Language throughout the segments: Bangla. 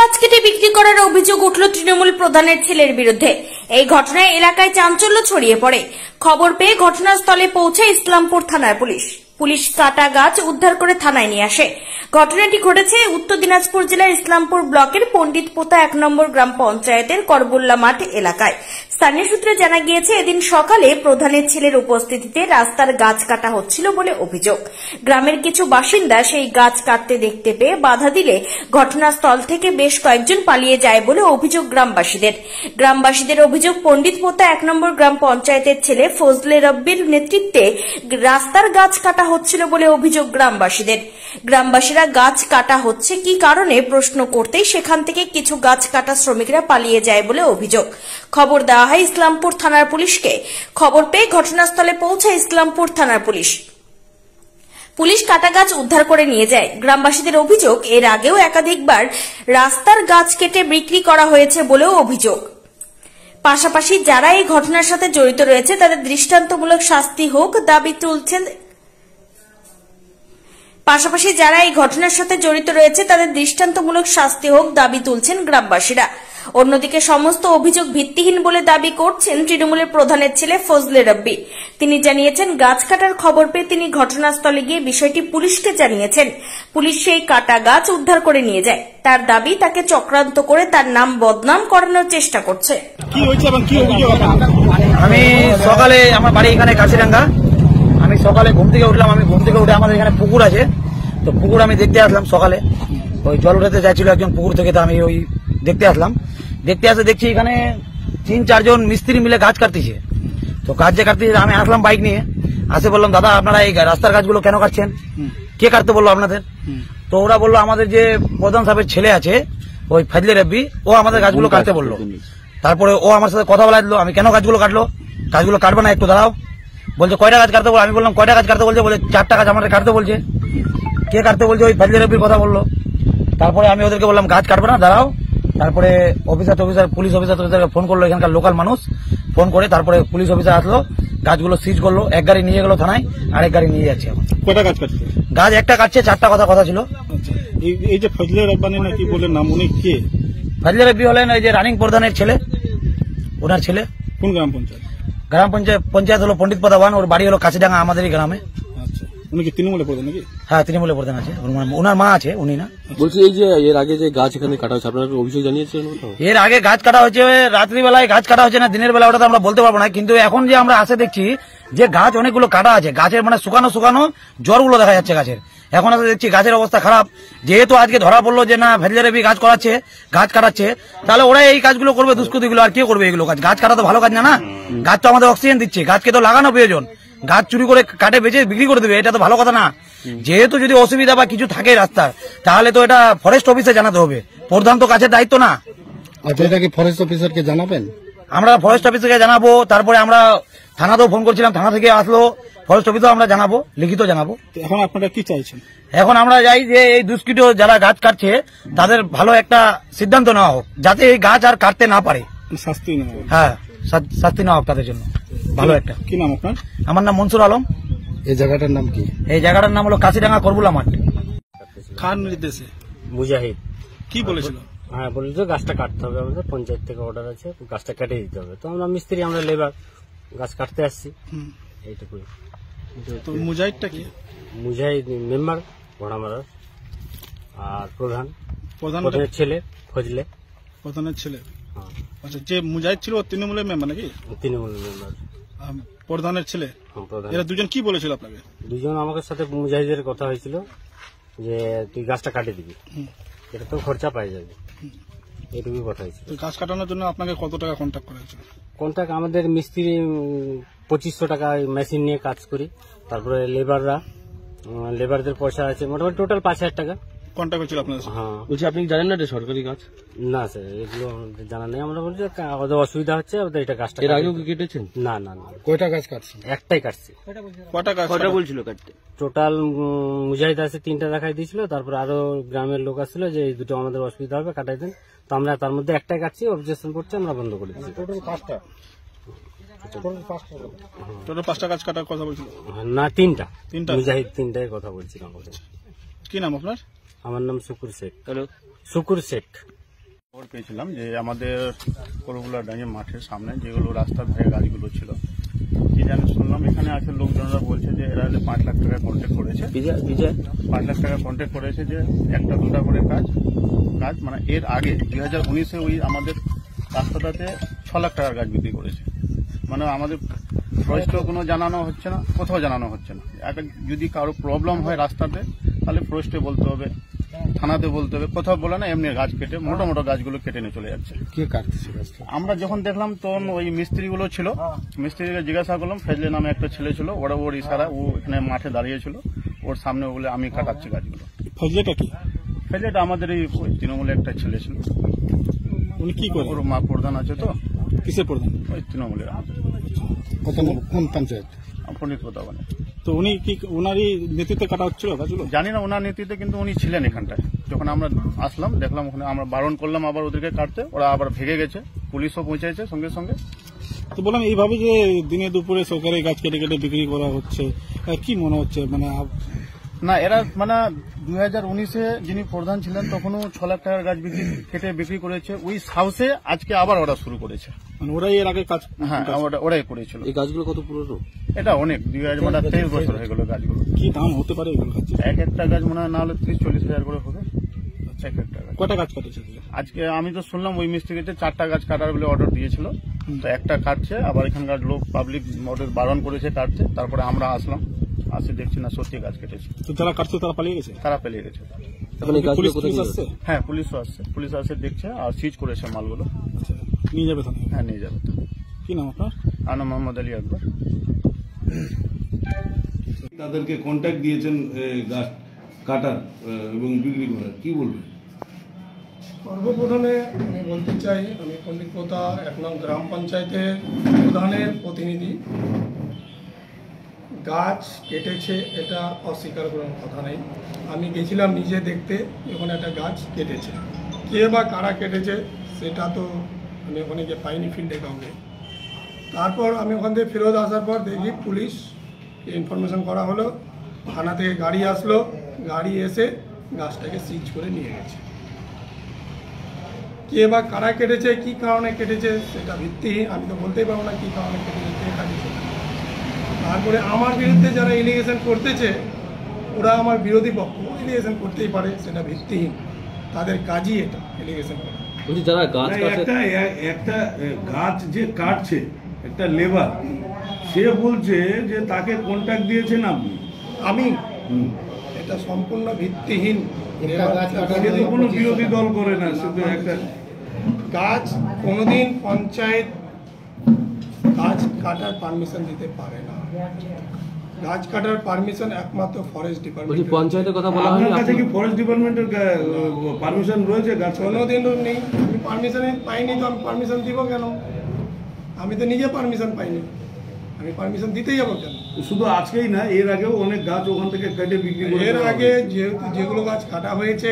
গাছ কেটে বিক্রি করার অভিযোগ উঠল তৃণমূল প্রধানের ছেলের বিরুদ্ধে। এই ঘটনায় এলাকায় চাঞ্চল্য ছড়িয়ে পড়ে। খবর পেয়ে ঘটনাস্থলে পৌঁছায় ইসলামপুর থানার পুলিশ। পুলিশ কাটা গাছ উদ্ধার করে থানায় নিয়ে আসে। ঘটনাটি ঘটেছে উত্তর দিনাজপুর জেলার ইসলামপুর ব্লকের পণ্ডিত পোতা 1 নম্বর গ্রাম পঞ্চায়েতের করবুল্লা মাঠ এলাকায়। স্থানীয় সূত্রে জানা গিয়েছে, এদিন সকালে প্রধানের ছেলের উপস্থিতিতে রাস্তার গাছ কাটা হচ্ছিল বলে অভিযোগ। গ্রামের কিছু বাসিন্দা সেই গাছ কাটতে দেখতে পেয়ে বাধা দিলে ঘটনাস্থল থেকে বেশ কয়েকজন পালিয়ে যায় বলে অভিযোগ গ্রামবাসীদের অভিযোগ, পণ্ডিত পোতা 1 নম্বর গ্রাম পঞ্চায়েতের ছেলে ফজলে রব্বির নেতৃত্বে রাস্তার গাছ কাটা হচ্ছিল বলে অভিযোগ গ্রামবাসীরা গাছ কাটা হচ্ছে কি কারণে প্রশ্ন করতেই সেখান থেকে কিছু গাছ কাটা শ্রমিকরা পালিয়ে যায় বলে অভিযোগ। খবর দেওয়া হয় ইসলামপুর থানার পুলিশকে। খবর পেয়ে ঘটনাস্থলে পৌঁছায় ইসলামপুর থানার পুলিশ কাটা গাছ উদ্ধার করে নিয়ে যায়। গ্রামবাসীদের অভিযোগ, এর আগেও একাধিকবার রাস্তার গাছ কেটে বিক্রি করা হয়েছে বলেও অভিযোগ। পাশাপাশি যারা এই ঘটনার সাথে জড়িত রয়েছে তাদের দৃষ্টান্তমূলক শাস্তি হোক দাবি তুলছেন গ্রামবাসীরা। অন্যদিকে সমস্ত অভিযোগ ভিত্তিহীন বলে দাবি করছেন তৃণমূলের প্রধানের ছেলে ফজলে রব্বি। তিনি জানিয়েছেন, গাছ কাটার খবর পেয়ে তিনি ঘটনাস্থলে গিয়ে বিষয়টি পুলিশকে জানিয়েছেন। পুলিশ সেই কাটা গাছ উদ্ধার করে নিয়ে যায়। তার দাবি, তাকে চক্রান্ত করে তার নাম বদনাম করানোর চেষ্টা করছে। আমি সকালে, আমার বাড়ি এখানে কাছিরাঙ্গা, আমি সকালে ঘুম থেকে উঠলাম। আমি ঘুম থেকে উঠে আমাদের এখানে পুকুর আছে, তো পুকুর আমি দেখতে আসলাম। সকালে ওই জল উঠাতে যাচ্ছিল একজন পুকুর থেকে, তো আমি ওই দেখতে আসলাম। দেখছি এখানে 3-4 জন মিস্ত্রি মিলে গাছ কাটতেছে। তো গাছ যে কাটতেছে, আমি আসলাম বাইক নিয়ে। আসে বললাম, দাদা আপনারা এই রাস্তার গাছগুলো কেন কাটছেন? কে কাটতে বললো আপনাদের? তো ওরা বললো, আমাদের যে প্রধান সাহেবের ছেলে আছে ওই ফজলে রব্বি, ও আমাদের গাছগুলো কাটতে বললো। তারপরে ও আমার সাথে কথা বলা দিল, আমি কেন গাছগুলো কাটলো? গাছগুলো কাটবে না, একটু দাঁড়াও। বলছে কয়টা গাছ কাটতে বলো? আমি বললাম কয়টা গাছ কাটতে বলছে? বলে 4টা গাছ আমাদের কাটতে বলছে। কে কাটতে বলছে? ওই ফজলে রব্বির কথা বললো। তারপরে আমি ওদেরকে বললাম গাছ কাটবে না, দাঁড়াও। তারপরে পুলিশ অফিসারকে ফোন করলো, এখানকার লোকাল মানুষ ফোন করে। তারপরে পুলিশ অফিসার আসলো, গাছগুলো সিজ করলো। 1 গাড়ি নিয়ে গেল থানায়, আর 1 গাড়ি নিয়ে যাচ্ছে। কয়টা গাছ কাটছে? গাছ একটা কাটছে, 4টা কথা ছিল। এই যে ফজলে রব্বানি নাকি বলে নাম, উনি কে? ফজলে রব্বি হলেন এই যে রানিং প্রধানের ছেলে, ওনার ছেলে। কোন গ্রাম পঞ্চায়েত? পঞ্চায়েত হলো পণ্ডিত পোতা 1, ওর বাড়ি হলো কাছিডাঙ্গা, আমাদেরই গ্রামে। উনি কি তৃণমূলে প্রধান নাকি? হ্যাঁ, তৃণমূলে প্রধান আছে, ওনার মা আছে, উনি না। বলছি, এই যে এর আগে যে গাছ এখানে কাটা হচ্ছে, আপনারা অভিযোগ জানিয়েছেন? এর আগে গাছ কাটা হচ্ছে, রাত্রিবেলায় গাছ কাটা হচ্ছে না দিনের বেলা, ওটা তো আমরা বলতে পারবো না। কিন্তু এখন যে আমরা আসে দেখছি যে গাছ অনেকগুলো কাটা আছে, গাছের মানে শুকানো জ্বরগুলো দেখা যাচ্ছে গাছের। এখন আসে দেখছি গাছের অবস্থা খারাপ। যেহেতু আজকে ধরা পড়লো যে না ফজলে রব্বি গাছ কাটাচ্ছে, তাহলে ওরা এই কাজগুলো করবে, দুষ্কৃতিগুলো। আর কে করবে এগুলো কাজ? গাছ কাটা তো ভালো কাজ না। গাছ তো আমাদের অক্সিজেন দিচ্ছে, গাছকে তো লাগানো প্রয়োজন। গাছ চুরি করে কাটে বেঁচে বিক্রি করে দেবে, এটা তো ভালো কথা না। যেহেতু যদি অসুবিধা বা কিছু থাকে রাস্তার, তাহলে তো এটা ফরেস্ট অফিসে জানাতে হবে। প্রধান তো গাছের দায়িত্ব না। আচ্ছা, এটা কি ফরেস্ট অফিসারকে জানাবেন? আমরা ফরেস্ট অফিসকে জানাবো। তারপরে আমরা থানাতেও ফোন করছিলাম, থানা থেকে আসলো। ফরেস্ট অফিসেও আমরা জানাবো, লিখিত জানাবো। এখন আপনারা কি চাইছেন? এখন আমরা চাই যে এই দুষ্কৃত যারা গাছ কাটছে তাদের ভালো একটা সিদ্ধান্ত নেওয়া হোক, যাতে এই গাছ আর কাটতে না পারে। শাস্তি নেওয়া হোক। হ্যাঁ, শাস্তি নেওয়া হোক তাদের জন্য। ভালো একটা। কি নাম আপনার? আমার নাম মনসুর আলম। এই জায়গাটার নাম কি? এই জায়গাটার নাম হলো কাছিডাঙ্গা করবুল্লা মাঠ। খান নির্দেশে মুজাহিদ কি বলেছিল? হ্যাঁ, বলেছিল গাছটা কাটতে হবে, আমাদের পঞ্চায়েত থেকে অর্ডার আছে, গাছটা কেটে দিতে হবে। তো আমরা মিস্ত্রি, আমরা লেবার, গাছ কাটতে আসছি, এইটুকুই। তো মুজাহিদটা কি? মুজাহিদ মেম্বার ঘোড়ামারার, আর প্রধানের ছেলে ফজলে। প্রধানের ছেলে? আচ্ছা, যে মুজাহিদ ছিল ও তৃণমূলের মেম্বার নাকি? তৃণমূলের মেম্বার। প্রধানের ছেলে? এরা দুজন কি বলেছিল আপনাকে? দুজন আমাদের সাথে মুজাহিদের কথা হয়েছিল যে তুই গাছটা কাটে দিবি, এটা তো খরচা পাই যাবে, এটুকুই কথা হয়েছিল। গাছ কাটানোর জন্য আপনাকে কত টাকা কন্ট্যাক্ট করা হয়েছিল? কন্ট্যাক্ট আমাদের মিস্ত্রি 2500 টাকা মেশিন নিয়ে কাজ করি। তারপরে লেবারদের পয়সা আছে মোটামুটি টোটাল 5000 টাকা কন্ট্যাক্ট হয়েছিল আপনার? হ্যাঁ। বলছি, আপনি জানেন না এটা সরকারি গাছ? না স্যার, এগুলো আমাদের জানা নেই। আমরা বলছি ওদের অসুবিধা হচ্ছে, ওদের এটা গাছটা। এর আগেও কি কেটেছেন? না। কয়টা গাছ কাটছেন? একটাই কাটছি। কয়টা বলছিল কাটতে? টোটাল মুজাহিদ আছে 3টা দেখাই দিয়েছিল। তারপর আরো গ্রামের লোক আসছিল যে এই দুটো আমাদের অসুবিধা হবে, কাটাই দেন। তো আমরা তার মধ্যে একটাই কাটছি, অবজেকশন করছি, আমরা বন্ধ করে দিচ্ছি। টোটাল 5টা গাছ কাটার কথা বলছিল? না, 3টা। মুজাহিদ 3টায় কথা বলছিলাম। কি নাম আপনার? আমার নাম শুকুর শেখ। খবর পেয়েছিলাম যে আমাদের করগুলা ডাঙ্গি মাঠের সামনে যেগুলো রাস্তার ধারে গাছগুলো ছিল, কি জানি শুনলাম এখানে আছে লোকজনরা বলছে যে এরা 5 লাখ টাকা কন্ট্যাক্ট করেছে, 5 লাখ টাকা কন্ট্যাক্ট করেছে যে একটা দুটা করে গাছ মানে এর আগে 2019-এ ওই আমাদের রাস্তাটাতে 6 লাখ টাকার গাছ বিক্রি করেছে। মানে আমাদের ফরেস্টও কোনো জানানো হচ্ছে না, কোথাও জানানো হচ্ছে না। যদি কারো প্রবলেম হয় রাস্তাতে তাহলে ফরেস্টে বলতে হবে, থানাতে বলতে হবে, কোথাও বলে না, এমনি গাছ কেটে মোটো মোটো গাছগুলো কেটে নিয়ে চলে যাচ্ছে। কে কাটছে গাছটা? আমরা যখন দেখলাম তখন ওই মিস্ত্রিগুলো ছিল, মিস্ত্রিকে জিজ্ঞাসা করলাম, ফেজলে নামে একটা ছেলে ছিল, ওর ইশারা ও এখানে মাঠে দাঁড়িয়েছিল, ওর সামনে বলে আমি কাটাচ্ছি গাছগুলো। ফজলেটা কি? ফেজলেটা আমাদের এই তৃণমূলের একটা ছেলে ছিল, উনি কি করে? ওর মা প্রধান আছে তো, কিসের প্রধান? ওই তৃণমূলের কোন পঞ্চায়েত? পণ্ডিত প্রতাপনে। তো উনি কি ওনারই নেতৃত্বে কাটা হচ্ছিল গাছগুলো? জানি না ওনার নেতৃত্বে, কিন্তু উনি ছিলেন এখানটায়। যখন আমরা আসলাম দেখলাম ওখানে, আমরা বারণ করলাম আবার ওদেরকে কাটতে, ওরা আবার ভেগে গেছে, পুলিশও পৌঁছেছে সঙ্গে সঙ্গে। তো বললাম এইভাবে যে দিনে দুপুরে সরকারি গাছ কেটে কেটে বিক্রি করা হচ্ছে, কি মনে হচ্ছে? মানে না, এরা মানে 2019-এ যিনি প্রধান ছিলেন তখনও 6 লাখ টাকার গাছ কেটে বিক্রি করেছে, ওই সাহসে আজকে আবার ওরা শুরু করেছে। মানে ওরাই এর আগে কাজ? হ্যাঁ, ওরাই করেছিল। এই গাছগুলো কত পুরনো? এটা অনেক 23 বছর হয়ে গেল গাছগুলো। কি দাম হতে পারে এগুলো গাছ? এক একটা গাছ মনে হয় না হলে 30-40 হাজার করে হবে এক একটা গাছ। কয়টা গাছ কাটেছে আজকে? আমি তো শুনলাম ওই মিস্ত্রিকে 4টা গাছ কাটার বলে অর্ডার দিয়েছিল, তো একটা কাটছে, আবার এখানকার লোক পাবলিক ওদের বারণ করেছে কাটতে। তারপরে আমরা আসলাম, আসে দেখছি না সত্যি গাছ কেটেছে। তো যারা কাটছে তারা পালিয়ে গেছে? তারা পেলিয়ে গেছে। এখন এই গাছগুলো কোথায় নিয়ে আসছে? হ্যাঁ, পুলিশও আসছে, পুলিশ আসে দেখছে আর সিজ করেছে মালগুলো। আচ্ছা, নিয়ে যাবে থানায়? হ্যাঁ, নিয়ে যাবে। কি নাম আপনার? আমার নাম মোহাম্মদ আলী আকবর। তাদেরকে কন্ট্যাক্ট দিয়েছেন গাছ কাটার এবং বিক্রি করার, কি বলবেন? সর্বপ্রথমে আমি বলতে চাই, আমি পণ্ডিত প্রতা 1 নং গ্রাম পঞ্চায়েতের প্রধানের প্রতিনিধি। গাছ কেটেছে এটা অস্বীকার করার কথা নেই। আমি গেছিলাম নিজে দেখতে, যখন একটা গাছ কেটেছে, কে বা কারা কেটেছে সেটা তো আমি ওখানে গিয়ে পাইনি ফিল্ডে কাউকে। তারপর আমি ওখান থেকে ফেরত আসার পর দেখি পুলিশ ইনফরমেশন করা হলো, থানা থেকে গাড়ি আসলো, গাড়ি এসে গাছটাকে সিজ করে নিয়ে গেছে। কে বা কারা কেটেছে, কি কারণে কেটেছে সেটা ভিত্তিহীন, আমি তো বলতেই পারবো না কি কারণে কেটেছে, কে কাটেছে। তারপরে আমার বিরুদ্ধে যারা এলিগেশন করতেছে ওরা আমার বিরোধী পক্ষ, এলিগেশন করতেই পারে, সেটা ভিত্তিহীন, তাদের কাজই এটা এলিগেশন করা। বলছি যারা গাছ একটা গাছ যে কাটছে একটা লেবার, সে বলছে যে তাকে কন্ট্যাক্ট দিয়েছেন আপনি। আমি এটা সম্পূর্ণ ভিত্তিহীন। কোনো বিরোধী দল করে না, শুধু একটা গাছ কোনোদিন পঞ্চায়েত গাছ কাটার পারমিশন দিতে পারে না। গাছ কাটার পারমিশন একমাত্র ফরেস্ট ডিপার্টমেন্ট। পঞ্চায়েতের কথা বলা হয়, আপনার কাছে কি ফরেস্ট ডিপার্টমেন্টের পারমিশন রয়েছে? গাছ কোনোদিনও নেই, আমি পারমিশন পাইনি, তো আমি পারমিশন দিব কেন? আমি তো নিজে পারমিশন পাইনি, আমি পারমিশন দিতেই যাবো কেন? শুধু আজকেই না, এর আগেও অনেক গাছ ওখান থেকে কেটে বিক্রি করে। এর আগে যেগুলো গাছ কাটা হয়েছে,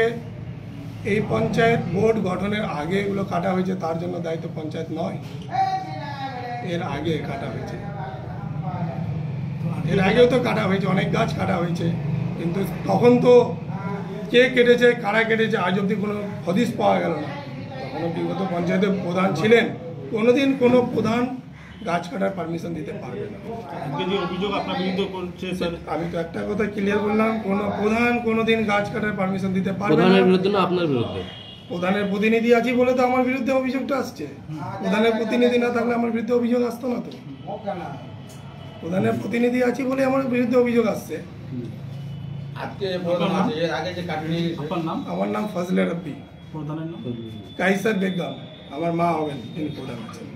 এই পঞ্চায়েত বোর্ড গঠনের আগে এগুলো কাটা হয়েছে, তার জন্য দায়িত্ব পঞ্চায়েত নয়। এর আগে কাটা হয়েছে, এর আগেও তো কাটা হয়েছে, অনেক গাছ কাটা হয়েছে, কিন্তু তখন তো কে কেটেছে, কারা কেটেছে আজ অব্দি কোনো হদিশ পাওয়া গেল না। তখনও বিগত পঞ্চায়েতের প্রধান ছিলেন, কোনোদিন কোনো প্রধান গাছ কাটার পারমিশন দিতে পারবে না। যে অভিযোগ আপনার বিরুদ্ধে করছে স্যার, আমি তো একটা কথা ক্লিয়ার বললাম, কোনো প্রধান কোনোদিন গাছ কাটার পারমিশন দিতে পারবে না। প্রধানের বিরুদ্ধে না আপনার বিরুদ্ধে? প্রধানের প্রতিনিধি আছি বলে তো আমার বিরুদ্ধে অভিযোগটা আসছে। প্রধানের প্রতিনিধি না থাকলে আমার বিরুদ্ধে অভিযোগ আসতো না তো। প্রধানের প্রতিনিধি আছি বলে আমার বিরুদ্ধে অভিযোগ আসছে। আমার নাম ফজলে রব্বি, প্রধানের নাম কাইসার বেগম, আমার মা হবেন, তিনি প্রধান আছেন।